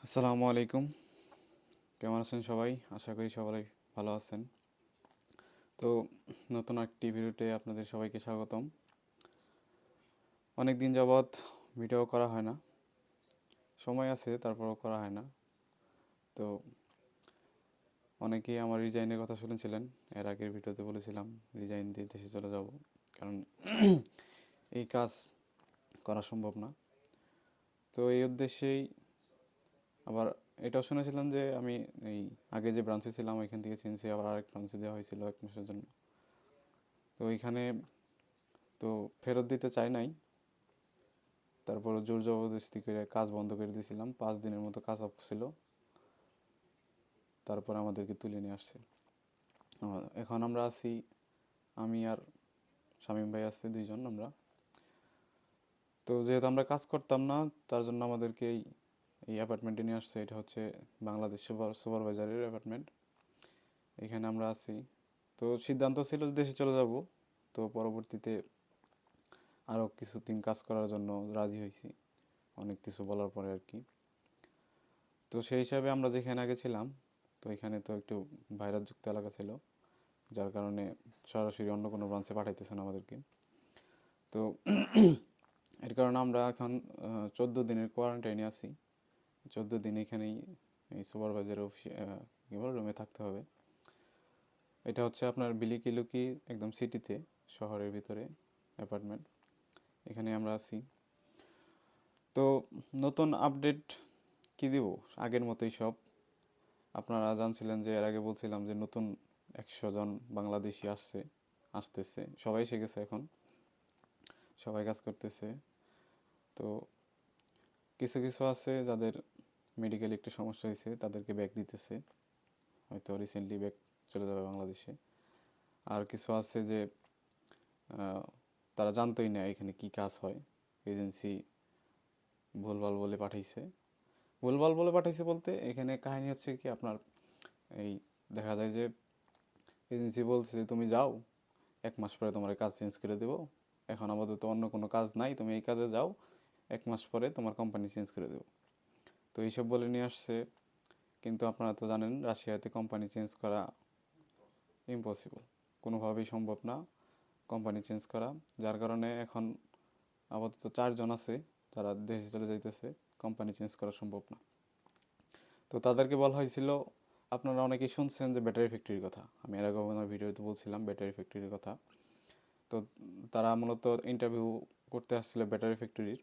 আসসালামু আলাইকুম। কেমন আছেন সবাই? আশা করি সবাই ভালো আছেন। তো নতুন একটি ভিডিওতে আপনাদের সবাইকে স্বাগতম। অনেক দিন যাবৎ ভিডিও করা হয় না, সময় আছে তারপরও করা হয় না। তো অনেকেই আমার রিজাইনের কথা শুনেছিলেন। এর আগের ভিডিওতে বলেছিলাম রিজাইন দিয়ে দেশে চলে যাব, কারণ এই কাজ করা সম্ভব না। তো এই উদ্দেশ্যেই আবার এটাও শুনেছিলাম যে আমি এই আগে যে ব্রাঞ্চে ছিলাম ওইখান থেকে চেঞ্জ হয়ে আবার আরেক ব্রাঞ্চে দেওয়া হয়েছিল 1 মাসের জন্য। তো ওইখানে তো ফেরত দিতে চাই নাই, তারপর জোর জবরদস্তি করে কাজ বন্ধ করে দিয়েছিলাম। 5 দিনের মতো কাজ অফ ছিল, তারপর আমাদেরকে তুলে নিয়ে আসছে। এখন আমরা আছি, আমি আর শামীম ভাই আছে, দুইজন আমরা। তো যেহেতু আমরা কাজ করতাম না, তার জন্য আমাদেরকে এই এই অ্যাপার্টমেন্টে নিয়ে আসছে। এটা হচ্ছে বাংলাদেশ সুপারভাইজারের অ্যাপার্টমেন্ট, এখানে আমরা আছি। তো সিদ্ধান্ত ছিল দেশে চলে যাব, তো পরবর্তীতে আরও কিছুদিন কাজ করার জন্য রাজি হয়েছি, অনেক কিছু বলার পরে আর কি। তো সেই হিসাবে আমরা যেখানে আগে ছিলাম, তো এখানে তো একটু ভাইরাসযুক্ত এলাকা ছিল, যার কারণে সরাসরি অন্য কোনো ব্রাঞ্চে পাঠাইতেছে না আমাদেরকে। তো এর কারণে আমরা এখন 14 দিনের কোয়ারেন্টাইনে আছি। 14 দিন এখানেই এই সুপারভাইজার অফিসে কী বলে রুমে থাকতে হবে। এটা হচ্ছে আপনার বিলিকিলুকি, একদম সিটিতে, শহরের ভিতরে অ্যাপার্টমেন্ট, এখানে আমরা আছি। তো নতুন আপডেট কি দিব, আগের মতোই সব। আপনারা জানছিলেন যে এর আগে বলছিলাম যে নতুন 100 জন বাংলাদেশি আসতেছে, সবাই এসে গেছে এখন, সবাই কাজ করতেছে। তো কিছু কিছু আছে যাদের মেডিকেল একটু সমস্যা হয়েছে, তাদেরকে ব্যাক দিতেছে, হয়তো রিসেন্টলি ব্যাক চলে যাবে বাংলাদেশে। আর কিছু আছে যে তারা জানতোই না এখানে কি কাজ হয়, এজেন্সি ভুলভাল বলে পাঠাইছে। ভুলভাল বলে পাঠাইছে বলতে এখানে কাহিনী হচ্ছে কি আপনার, এই দেখা যায় যে এজেন্সি বলছে তুমি যাও, 1 মাস পরে তোমার কাজ চেঞ্জ করে দেবো, এখন আমাদের তো অন্য কোনো কাজ নাই, তুমি এই কাজে যাও, 1 মাস পরে তোমার কোম্পানি চেঞ্জ করে দেবো। তো এইসব বলে নিয়ে আসছে, কিন্তু আপনারা তো জানেন রাশিয়াতে কোম্পানি চেঞ্জ করা ইম্পসিবল, কোনোভাবেই সম্ভব না কোম্পানি চেঞ্জ করা। যার কারণে এখন আপাতত 4 জন আছে যারা দেশে চলে যাইতেছে, কোম্পানি চেঞ্জ করা সম্ভব না। তো তাদেরকে বলা হয়েছিল, আপনারা অনেকেই শুনছেন যে ব্যাটারি ফ্যাক্টরির কথা, আমি এর আগে আমার ভিডিওতে বলছিলাম ব্যাটারি ফ্যাক্টরির কথা। তো তারা মূলত ইন্টারভিউ করতে আসছিল ব্যাটারি ফ্যাক্টরির,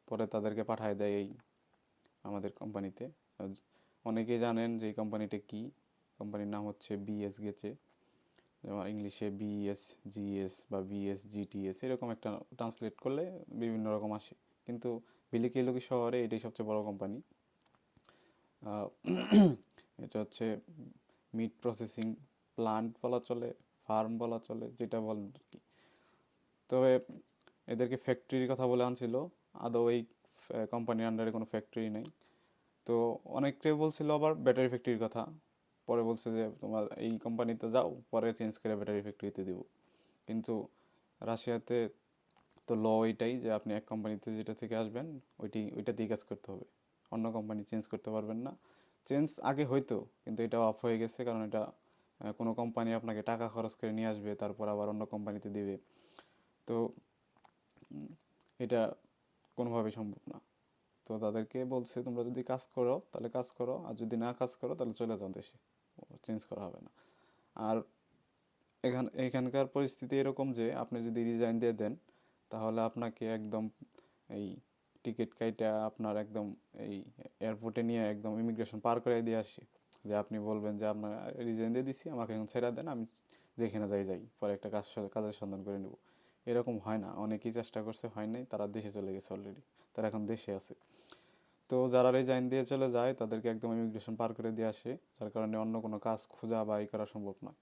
পরে তাদেরকে পাঠায় দেয় এই আমাদের কোম্পানিতে। অনেকেই জানেন যে এই কোম্পানিটা কী, কোম্পানির নাম হচ্ছে বিএস গেচে, যেমন ইংলিশে বিএস জিএস বা বিএস জিটিএস, এরকম একটা ট্রান্সলেট করলে বিভিন্ন রকম আসে, কিন্তু বিলিকিলুকি শহরে এটাই সবচেয়ে বড় কোম্পানি। এটা হচ্ছে মিট প্রসেসিং প্লান্ট বলা চলে, ফার্ম বলা চলে, যেটা বলেন আর কি। তবে এদেরকে ফ্যাক্টরির কথা বলে আনছিল, আদৌ এই কোম্পানির আন্ডারে কোনো ফ্যাক্টরি নেই। তো অনেকটাই বলছিল আবার ব্যাটারি ফ্যাক্টরির কথা, পরে বলছে যে তোমার এই কোম্পানিতে যাও, পরে চেঞ্জ করে ব্যাটারি ফ্যাক্টরিতে দিব। কিন্তু রাশিয়াতে তো এটাই যে আপনি এক কোম্পানিতে যেটা থেকে আসবেন ওইটাতেই কাজ করতে হবে, অন্য কোম্পানি চেঞ্জ করতে পারবেন না। চেঞ্জ আগে হয়তো, কিন্তু এটা অফ হয়ে গেছে, কারণ এটা কোনো কোম্পানি আপনাকে টাকা খরচ করে নিয়ে আসবে, তারপর আবার অন্য কোম্পানিতে দিবে। তো এটা কোনোভাবেই সম্ভব না। তো তাদেরকে বলছে তোমরা যদি কাজ করো তাহলে কাজ করো, আর যদি না কাজ করো তাহলে চলে যাও দেশে, চেঞ্জ করা হবে না। আর এখানকার পরিস্থিতি এরকম যে আপনি যদি রিজাইন দিয়ে দেন, তাহলে আপনাকে একদম এই টিকিট কাইটা আপনার একদম এই এয়ারপোর্টে নিয়ে একদম ইমিগ্রেশন পার করে দিয়ে আসি, যে আপনি বলবেন যে আপনার রিজাইন দিয়ে দিছি, আমাকে এখন ছেড়ে দেন, আমি যেখানে যাই পরে একটা কাজের সন্ধান করে নেব। এরকম হয় না, অনেকেই চেষ্টা করছে, হয় নাই, তারা দেশে চলে গেছে অলরেডি, তারা এখন দেশে আছে। তো যারা রিজাইন দিয়ে চলে যায় তাদেরকে একদম ইমিগ্রেশন পার করে দিয়ে আসে, যার কারণে অন্য কোনো কাজ খোঁজা বা ই করা সম্ভব নয়।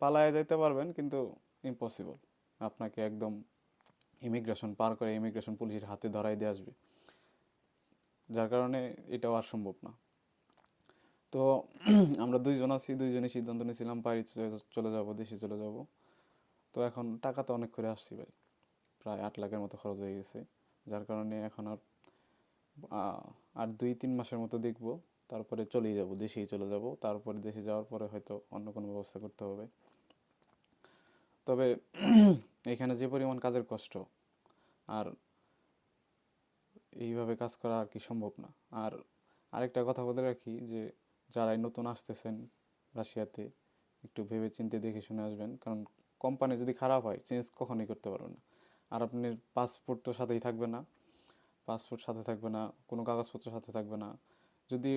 পালায়ে যাইতে পারবেন কিন্তু ইম্পসিবল, আপনাকে একদম ইমিগ্রেশন পার করে ইমিগ্রেশন পুলিশের হাতে ধরাই দিয়ে আসবে, যার কারণে এটাও আর সম্ভব না। তো আমরা 2 জন আছি, 2জনই সিদ্ধান্ত নিয়েছিলাম বাড়ি চলে যাব, দেশে চলে যাব। তো এখন টাকা তো অনেক করে আসছি ভাই, প্রায় 8 লাখের মতো খরচ হয়ে গেছে, যার কারণে এখন আর আর 2-3 মাসের মতো দেখবো, তারপরে চলেই যাব, দেশেই চলে যাব। তারপরে দেশে যাওয়ার পরে হয়তো অন্য কোনো ব্যবস্থা করতে হবে। তবে এখানে যে পরিমাণ কাজের কষ্ট, আর এইভাবে কাজ করা আর কি সম্ভব না। আর আরেকটা কথা বলে রাখি যে যারাই নতুন আসতেছেন রাশিয়াতে, একটু ভেবে চিন্তে দেখে শুনে আসবেন, কারণ কোম্পানি যদি খারাপ হয় চেঞ্জ কখনোই করতে পারবেন না। আর আপনার পাসপোর্ট তো সাথেই থাকবে না, পাসপোর্ট সাথে থাকবে না, কোনো কাগজপত্র সাথে থাকবে না। যদি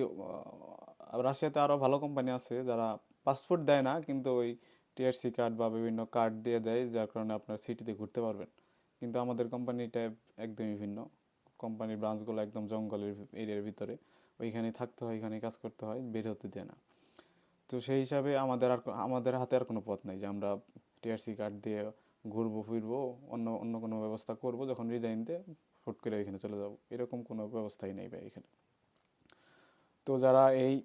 রাশিয়াতে আরও ভালো কোম্পানি আছে যারা পাসপোর্ট দেয় না, কিন্তু ওই টিআরসি কার্ড বা বিভিন্ন কার্ড দিয়ে দেয়, যার কারণে আপনার সিটিতে ঘুরতে পারবেন। কিন্তু আমাদের কোম্পানিটা একদমই ভিন্ন। কোম্পানির ব্রাঞ্চগুলো একদম জঙ্গলের এরিয়ার ভিতরে, ওইখানেই থাকতে হয়, ওইখানেই কাজ করতে হয়, বের হতে দেয় না। তো সেই হিসাবে আমাদের হাতে আর কোনো পথ নাই যে আমরা টিআরসি কার্ড দিয়ে ঘুরবো ফিরবো, অন্য অন্য কোনো ব্যবস্থা করব, যখন রিজাইন দিয়ে হুট করে এখানে চলে যাব, এরকম কোনো ব্যবস্থাই নেই ভাই এখানে। তো যারা এই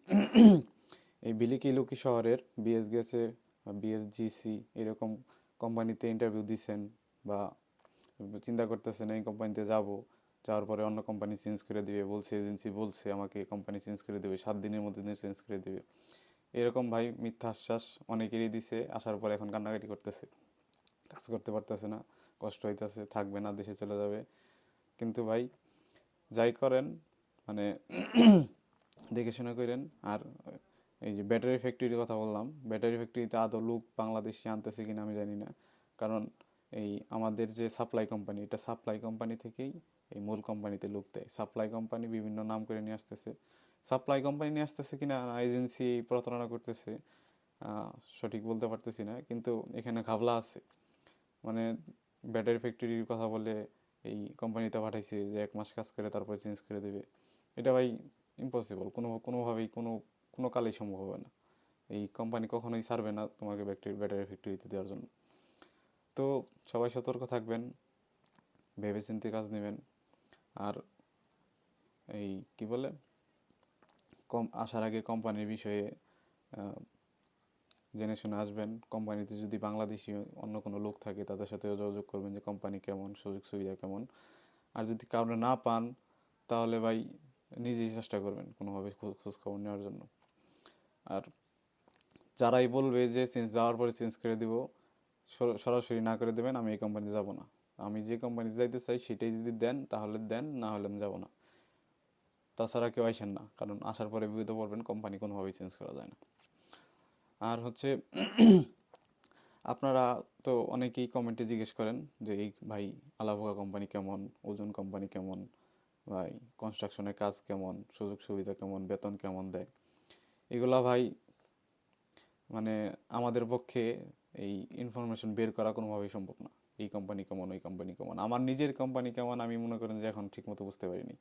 এই বিলিকিলুকি শহরের বিএস গেছে, বিএসজিসি এরকম কোম্পানিতে ইন্টারভিউ দিছেন, বা চিন্তা করতেছেন এই কোম্পানিতে যাব, যাওয়ার পরে অন্য কোম্পানি চেঞ্জ করে দিবে বলছে, এজেন্সি বলছে আমাকে কোম্পানি চেঞ্জ করে দেবে 7 দিনের মধ্যে চেঞ্জ করে দেবে, এরকম ভাই মিথ্যা আশ্বাস অনেকেরই দিছে, আসার পরে এখন কান্নাকাটি করতেছে, কাজ করতে পারতেছে না, কষ্ট হইতেছে, থাকবে না, দেশে চলে যাবে। কিন্তু ভাই যাই করেন, মানে দেখে শুনে করেন। আর এই যে ব্যাটারি ফ্যাক্টরির কথা বললাম, ব্যাটারি ফ্যাক্টরিতে আদৌ লোক বাংলাদেশি আনতেছে কিনা আমি জানি না, কারণ এই আমাদের যে সাপ্লাই কোম্পানি, এটা সাপ্লাই কোম্পানি থেকেই এই মূল কোম্পানিতে লোক দেয়। সাপ্লাই কোম্পানি বিভিন্ন নাম করে নিয়ে আসতেছে, সাপ্লাই কোম্পানি নিয়ে আসতেছে কিনা এজেন্সি প্রতারণা করতেছে, সঠিক বলতে পারতেছি না, কিন্তু এখানে ঘাবলা আছে। মানে ব্যাটারি ফ্যাক্টরির কথা বলে এই কোম্পানিতে পাঠাইছে যে 1 মাস কাজ করে তারপরে চেঞ্জ করে দেবে। এটা ভাই ইম্পসিবল, কোনোভাবেই কোনো কালেই সম্ভব হবে না। এই কোম্পানি কখনোই ছাড়বে না তোমাকে ব্যাটারি ফ্যাক্টরিতে দেওয়ার জন্য। তো সবাই সতর্ক থাকবেন, ভেবেচিন্তে কাজ নেবেন। আর এই কি বলে, আসার আগে কোম্পানির বিষয়ে আহ, জেনে শুনে আসবেন। কোম্পানিতে যদি বাংলাদেশি অন্য কোনো লোক থাকে তাদের সাথেও যোগাযোগ করবেন যে কোম্পানি কেমন, সুযোগ সুবিধা কেমন। আর যদি কারণে না পান, তাহলে ভাই নিজেই চেষ্টা করবেন কোনোভাবে খোঁজ খবর নেওয়ার জন্য। আর যারাই বলবে যে যাওয়ার পরে চেঞ্জ করে দিব, সরাসরি না করে দেবেন, আমি এই কোম্পানি যাব না। আমি যে কোম্পানিতে যাইতে চাই সেটাই যদি দেন তাহলে দেন, না হলে আমি যাব না। তাছাড়া কেউ আইসেন না, কারণ আসার পরে বিপদে পড়বেন, কোম্পানি কোনোভাবেই চেঞ্জ করা যায় না। আর হচ্ছে আপনারা তো অনেকেই কমেন্টে জিজ্ঞেস করেন যে এই ভাই আলাভোগা কোম্পানি কেমন, ওজন কোম্পানি কেমন, ভাই কনস্ট্রাকশনের কাজ কেমন, সুযোগ সুবিধা কেমন, বেতন কেমন দেয়। এগুলা ভাই মানে আমাদের পক্ষে এই ইনফরমেশন বের করা কোনোভাবেই সম্ভব না। এই কোম্পানি কেমন, ওই কোম্পানি কেমন, আমার নিজের কোম্পানি কেমন আমি মনে করেন যে এখন ঠিকমতো বুঝতে পারিনি।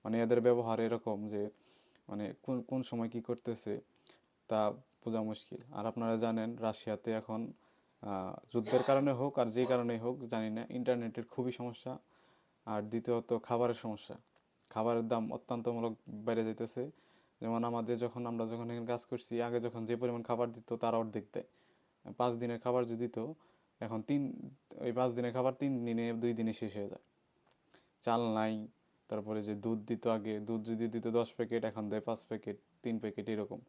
মানে এদের ব্যবহার এরকম যে মানে কোন কোন সময় কি করতেছে তা বোঝা মুশকিল। আর আপনারা জানেন রাশিয়াতে এখন যুদ্ধের কারণে হোক আর যে কারণেই হোক জানি না, ইন্টারনেটের খুবই সমস্যা। আর দ্বিতীয়ত খাবারের সমস্যা, খাবারের দাম অত্যন্তমূলক বেড়ে যেতেছে। যেমন আমরা যখন এখানে কাজ করছি, আগে যখন যে পরিমাণ খাবার দিত তার অর্ধেক দেয়। 5 দিনের খাবার যদি দিত, এখন ওই 5 দিনের খাবার 3 দিনে 2 দিনে শেষ হয়ে যায়। চাল নাই, তারপরে যে দুধ দিত, আগে দুধ যদি দিত 10 প্যাকেট, এখন দেয় 5 প্যাকেট, 3 প্যাকেট এরকম।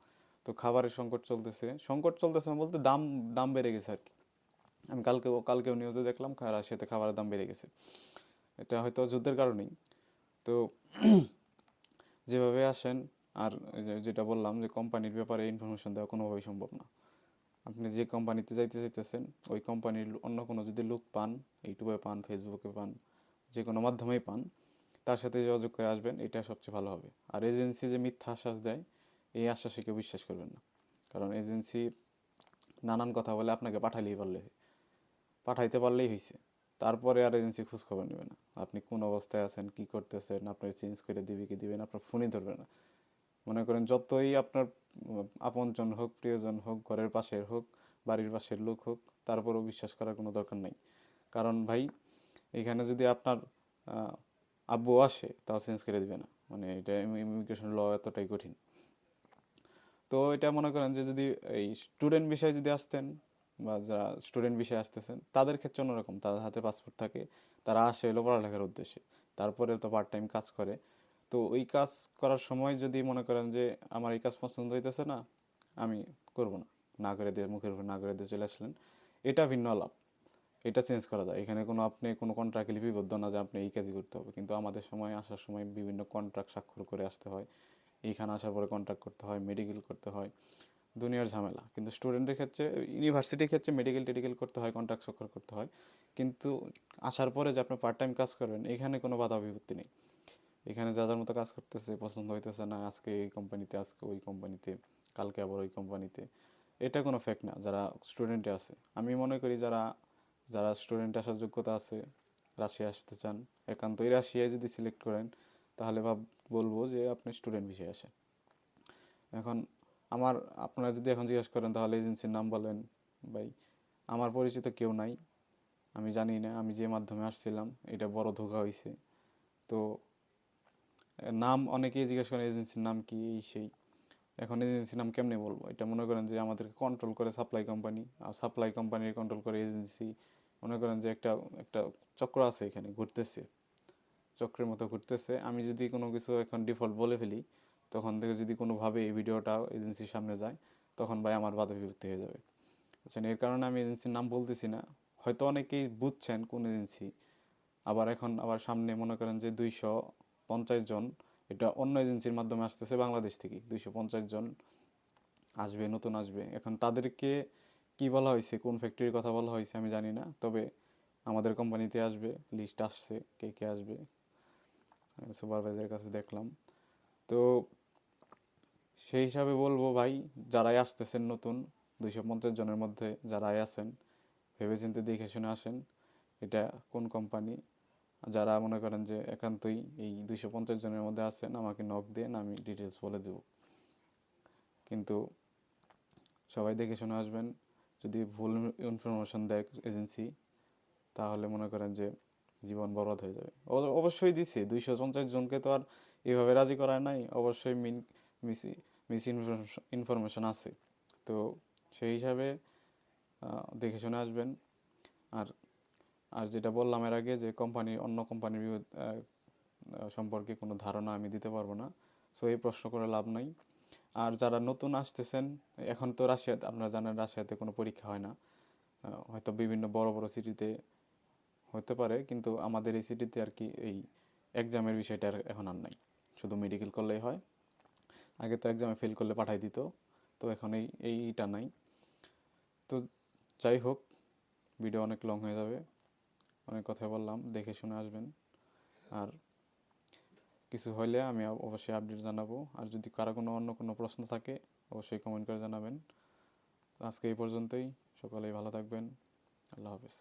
তো খাবারের সংকট চলতেছে না বলতে দাম দাম বেড়ে গেছে আর কি। আমি কালকেও নিউজে দেখলাম রাশিয়াতে খাবারের দাম বেড়ে গেছে। এটা হয়তো যুদ্ধের কারণেই। তো যেভাবে আসেন, আর যেটা বললাম যে কোম্পানির ব্যাপারে ইনফরমেশন দেওয়া কোনোভাবেই সম্ভব না। আপনি যে কোম্পানিতে যাইতে চাইতেছেন ওই কোম্পানির অন্য কোনো যদি লোক পান, ইউটিউবে পান, ফেসবুকে পান, যে কোনো মাধ্যমেই পান, তার সাথে যোগাযোগ করে আসবেন, এটা সবচেয়ে ভালো হবে। আর এজেন্সি যে মিথ্যা আশ্বাস দেয়, এই আশ্বাসে কেউ বিশ্বাস করবেন না, কারণ এজেন্সি নানান কথা বলে আপনাকে পাঠাইতে পারলেই হয়েছে, তারপরে আর এজেন্সি খোঁজ খবর নেবে না আপনি কোন অবস্থায় আছেন, কি করতেছেন, আপনার চেঞ্জ করে দিবে কি দিবে না, আপনার ফোনই ধরবে না। মনে করেন যতই আপনার আপনজন হোক, প্রিয়জন হোক, ঘরের পাশের হোক, বাড়ির পাশের লোক হোক, তারপরেও বিশ্বাস করার কোনো দরকার নেই। কারণ ভাই এখানে যদি আপনার আব্বু আসে তাও চেঞ্জ করে দিবে না, মানে এটা ইমিগ্রেশন ল এতটাই কঠিন। তো এটা মনে করেন যে যদি এই স্টুডেন্ট বিষয়ে যদি আসতেন, বা যারা স্টুডেন্ট বিষয়ে আসতেছেন তাদের ক্ষেত্রে অন্যরকম, তাদের হাতে পাসপোর্ট থাকে, তারা আসে এলো পড়ালেখার উদ্দেশ্যে, তারপরে তো পার্ট টাইম কাজ করে। তো তো ওই কাজ করার সময় যদি মনে করেন যে আমার এই কাজ পছন্দ হইতেছে না, আমি করব না, না করে দিয়ে মুখের উপর না করে দিয়ে চলে আসলেন, এটা ভিন্ন আলাপ, এটা চেঞ্জ করা যায়। এখানে কোনো আপনি কোনো কন্ট্রাক্টে লিপিবদ্ধ না যে আপনি এই কাজই করতে হবে। কিন্তু আমাদের সময় আসার সময় বিভিন্ন কন্ট্রাক্ট স্বাক্ষর করে আসতে হয়, এইখানে আসার পরে কন্ট্রাক্ট করতে হয়, মেডিকেল করতে হয়, দুনিয়ার ঝামেলা। কিন্তু স্টুডেন্টের ক্ষেত্রে, ইউনিভার্সিটির ক্ষেত্রে মেডিকেল টেডিকেল করতে হয়, কন্ট্রাক্ট স্বাক্ষর করতে হয়, কিন্তু আসার পরে যে আপনি পার্ট টাইম কাজ করবেন, এখানে কোনো বাধা বিপত্তি নেই। এখানে যার মতো কাজ করতেছে, পছন্দ হইতেছে না, আজকে এই কোম্পানিতে, আজকে ওই কোম্পানিতে, কালকে আবার ওই কোম্পানিতে, এটা কোনো ফ্যাক্ট না যারা স্টুডেন্টে আছে। আমি মনে করি যারা যারা স্টুডেন্ট আসার যোগ্যতা আছে, রাশিয়া আসতে চান, একান্তই রাশিয়ায় যদি সিলেক্ট করেন, তাহলে বলবো যে আপনি স্টুডেন্ট বিষয়ে আসেন। এখন আমার, আপনারা যদি এখন জিজ্ঞেস করেন তাহলে এজেন্সির নাম বলেন, ভাই আমার পরিচিত কেউ নাই, আমি জানি না, আমি যে মাধ্যমে আসছিলাম এটা বড় ধোঁকা হয়েছে। তো নাম অনেকেই জিজ্ঞেস করেন এজেন্সির নাম কি, এই সেই। এখন এজেন্সির নাম কেমনে বলবো? এটা মনে করেন যে আমাদেরকে কন্ট্রোল করে সাপ্লাই কোম্পানি, আর সাপ্লাই কোম্পানির কন্ট্রোল করে এজেন্সি। মনে করেন যে একটা একটা চক্র আছে এখানে ঘুরতেছে, চক্রের মতো ঘুরতেছে। আমি যদি কোনো কিছু এখন ডিফল্ট বলে ফেলি, তখন থেকে যদি কোনোভাবে এই ভিডিওটা এজেন্সির সামনে যায়, তখন ভাই আমার বাধা বিপত্তি হয়ে যাবে। বুঝছেন? এর কারণে আমি এজেন্সির নাম বলতেছি না। হয়তো অনেকেই বুঝছেন কোন এজেন্সি। আবার এখন আবার সামনে মনে করেন যে 250 জন, এটা অন্য এজেন্সির মাধ্যমে আসতেছে বাংলাদেশ থেকে, 250 জন আসবে, নতুন আসবে। এখন তাদেরকে কি বলা হয়েছে, কোন ফ্যাক্টরির কথা বলা হয়েছে আমি জানি না, তবে আমাদের কোম্পানিতে আসবে, লিস্ট আসছে কে কে আসবে, সুপারভাইজারের কাছে দেখলাম। তো সেই হিসাবে বলবো ভাই, যারাই আসতেছেন নতুন, 250 জনের মধ্যে যারাই আছেন, ভেবেচিন্তে দেখে শুনে আসেন এটা কোন কোম্পানি। যারা মনে করেন যে একান্তই এই 250 জনের মধ্যে আছেন, আমাকে নক দেন, আমি ডিটেলস বলে দেব। কিন্তু সবাই দেখে শুনে আসবেন। যদি ভুল ইনফরমেশন দেয় এজেন্সি, তাহলে মনে করেন যে জীবন বরবাদ হয়ে যাবে। অবশ্যই দিছে, 250 জনকে তো আর এভাবে রাজি করায় নাই, অবশ্যই মিস মিস ইনফরমেশন আছে। তো সেই হিসাবে দেখে শুনে আসবেন। আর আর যেটা বললাম এর আগে, যে অন্য কোম্পানির সম্পর্কে কোনো ধারণা আমি দিতে পারবো না। সো এই প্রশ্ন করে লাভ নাই। আর যারা নতুন আসতেছেন, এখন তো রাশিয়াতে, আপনারা জানেন রাশিয়াতে কোনো পরীক্ষা হয় না। হয়তো বিভিন্ন বড় বড় সিটিতে হতে পারে, কিন্তু আমাদের এই সিটিতে আর কি এই এক্সামের বিষয়টা এখন আর নাই, শুধু মেডিকেল করলেই হয়। আগে তো এক্সামে ফেল করলে পাঠাই দিত, তো এখন এইটা নাই। তো যাই হোক, ভিডিও অনেক লং হয়ে যাবে, অনেক কথা বললাম, দেখে শুনে আসবেন। আর কিছু হলে আমি অবশ্যই আপডেট জানাবো। আর যদি কারো অন্য কোনো প্রশ্ন থাকে, অবশ্যই কমেন্ট করে জানাবেন। আজকে এই পর্যন্তই, সকলেই ভালো থাকবেন, আল্লাহ হাফেজ।